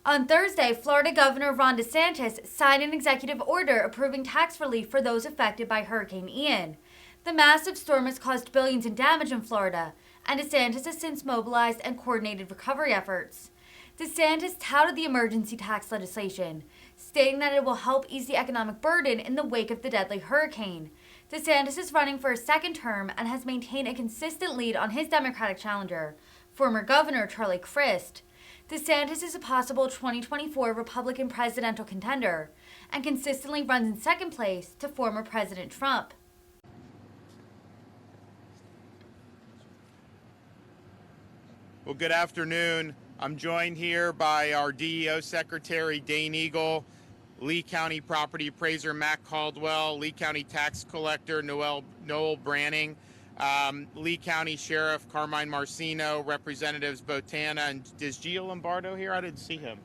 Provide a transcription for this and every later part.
On Thursday, Florida Governor Ron DeSantis signed an executive order approving tax relief for those affected by Hurricane Ian. The massive storm has caused billions in damage in Florida, and DeSantis has since mobilized and coordinated recovery efforts. DeSantis touted the emergency tax legislation, stating that it will help ease the economic burden in the wake of the deadly hurricane. DeSantis is running for a second term and has maintained a consistent lead on his Democratic challenger, former Governor Charlie Crist. DeSantis is a possible 2024 Republican presidential contender and consistently runs in second place to former President Trump. Well, good afternoon. I'm joined here by our DEO Secretary, Dane Eagle, Lee County Property Appraiser, Matt Caldwell, Lee County Tax Collector, Noel Branning, Lee County Sheriff Carmine Marcino, Representatives Botana, and is Gio Lombardo here? I didn't see him.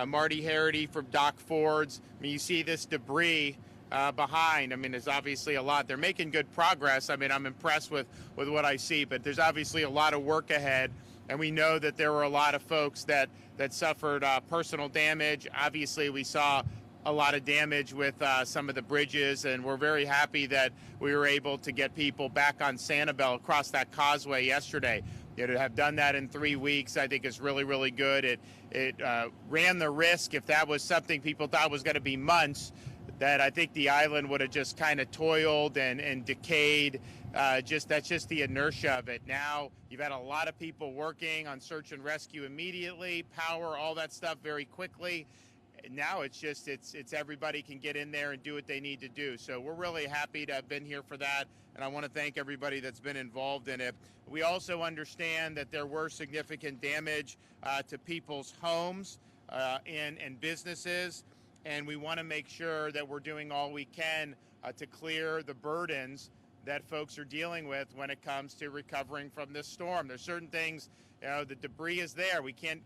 Marty Harity from Doc Fords. I mean, you see this debris behind. I mean, there's obviously a lot. They're making good progress. I mean, I'm impressed with what I see, but there's obviously a lot of work ahead. And we know that there were a lot of folks that suffered personal damage. Obviously, we saw a lot of damage with some of the bridges, and we're very happy that we were able to get people back on Sanibel across that causeway yesterday. To have done that in 3 weeks, I think is really, really good. It ran the risk, if that was something people thought was going to be months, that I think the island would have just kind of toiled and decayed. That's just the inertia of it. Now you've had a lot of people working on search and rescue immediately, power, all that stuff very quickly. Now it's everybody can get in there and do what they need to do. So we're really happy to have been here for that, and I want to thank everybody that's been involved in it. We also understand that there were significant damage to people's homes and businesses, and we want to make sure that we're doing all we can to clear the burdens that folks are dealing with when it comes to recovering from this storm. There's certain things, the debris is there. We can't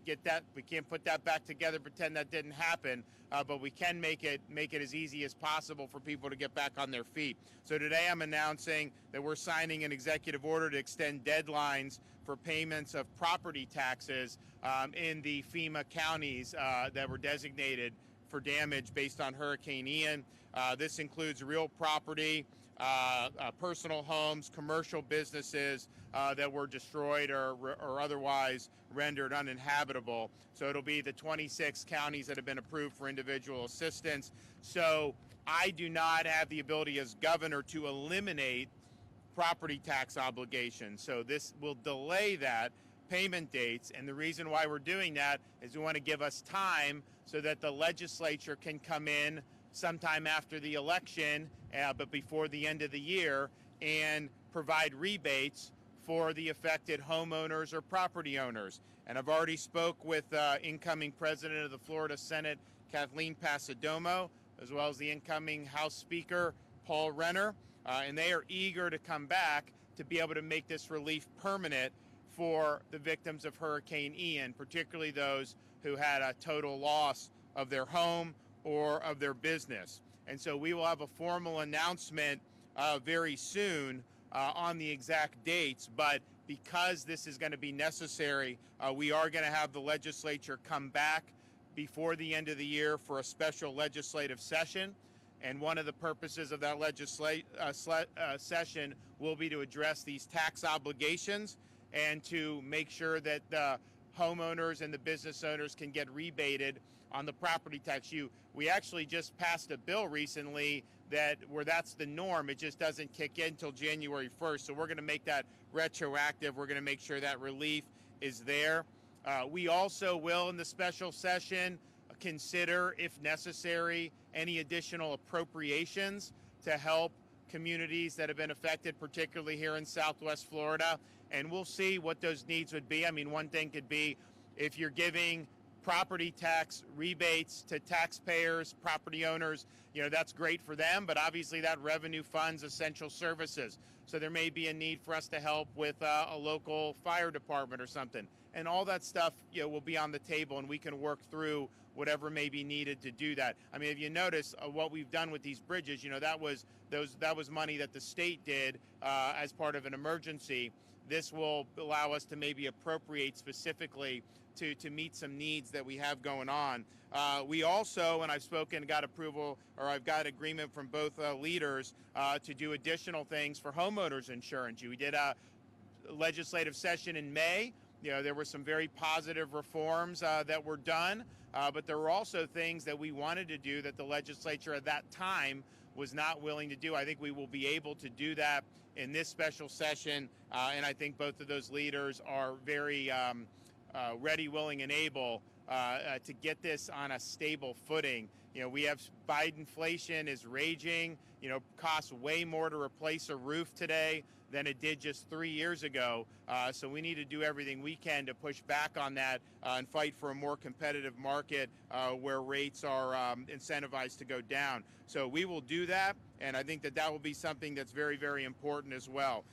put that back together, pretend that didn't happen, but we can make it as easy as possible for people to get back on their feet. So today I'm announcing that we're signing an executive order to extend deadlines for payments of property taxes in the FEMA counties that were designated for damage based on Hurricane Ian. This includes real property, personal homes, commercial businesses that were destroyed or otherwise rendered uninhabitable. So it'll be the 26 counties that have been approved for individual assistance. So I do not have the ability as governor to eliminate property tax obligations. So this will delay that payment dates, and the reason why we're doing that is we want to give us time so that the legislature can come in sometime after the election, but before the end of the year, and provide rebates for the affected homeowners or property owners. And I've already spoke with incoming president of the Florida Senate, Kathleen Passidomo, as well as the incoming House Speaker, Paul Renner, and they are eager to come back to be able to make this relief permanent for the victims of Hurricane Ian, particularly those who had a total loss of their home or of their business. And so we will have a formal announcement very soon on the exact dates, but because this is going to be necessary, we are going to have the legislature come back before the end of the year for a special legislative session. And one of the purposes of that session will be to address these tax obligations and to make sure that the homeowners and the business owners can get rebated on the property tax. We actually just passed a bill recently where that's the norm. It just doesn't kick in until January 1st. So we're going to make that retroactive. We're going to make sure that relief is there. We also will, in the special session, consider, if necessary, any additional appropriations to help communities that have been affected, particularly here in Southwest Florida. And we'll see what those needs would be. I mean, one thing could be if you're giving property tax rebates to taxpayers, property owners, that's great for them, but obviously that revenue funds essential services. So there may be a need for us to help with a local fire department or something. And all that stuff, will be on the table, and we can work through whatever may be needed to do that. I mean, if you notice what we've done with these bridges, that was money that the state did as part of an emergency. this will allow us to maybe appropriate specifically to meet some needs that we have going on. We also, and I've spoken, got approval, or I've got agreement from both leaders to do additional things for homeowners insurance. We did a legislative session in May. There were some very positive reforms that were done, but there were also things that we wanted to do that the legislature at that time was not willing to do. I think we will be able to do that in this special session, and I think both of those leaders are very ready, willing, and able to get this on a stable footing. We have Bidenflation is raging. Costs way more to replace a roof today than it did just 3 years ago. So we need to do everything we can to push back on that and fight for a more competitive market where rates are incentivized to go down. So we will do that, and I think that will be something that's very, very important as well.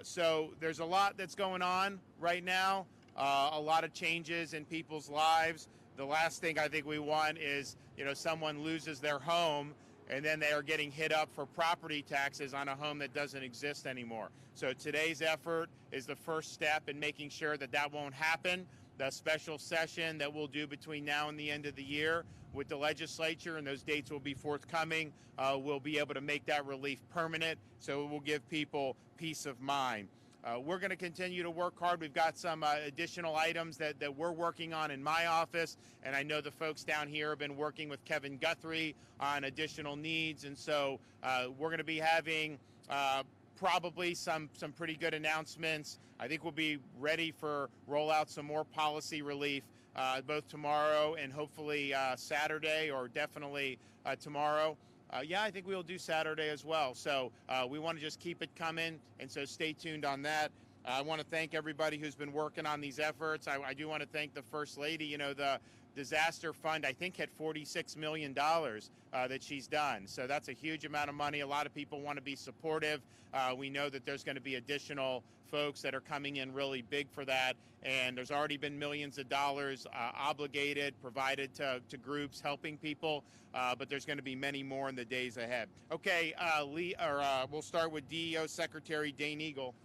So there's a lot that's going on right now. A lot of changes in people's lives. The last thing I think we want is, someone loses their home and then they are getting hit up for property taxes on a home that doesn't exist anymore. So today's effort is the first step in making sure that won't happen. The special session that we'll do between now and the end of the year with the legislature, and those dates will be forthcoming, we'll be able to make that relief permanent, so it will give people peace of mind. We're going to continue to work hard. We've got some additional items that we're working on in my office, and I know the folks down here have been working with Kevin Guthrie on additional needs, and so we're going to be having probably some pretty good announcements. I think we'll be ready for roll out some more policy relief both tomorrow and hopefully Saturday, or definitely tomorrow. I think we'll do Saturday as well. So we want to just keep it coming, and so stay tuned on that. I want to thank everybody who's been working on these efforts. I do want to thank the First Lady. The disaster fund, I think, had $46 million that she's done. So that's a huge amount of money. A lot of people want to be supportive. We know that there's going to be additional folks that are coming in really big for that. And there's already been millions of dollars provided to groups helping people. But there's going to be many more in the days ahead. Okay, we'll start with DEO Secretary Dane Eagle.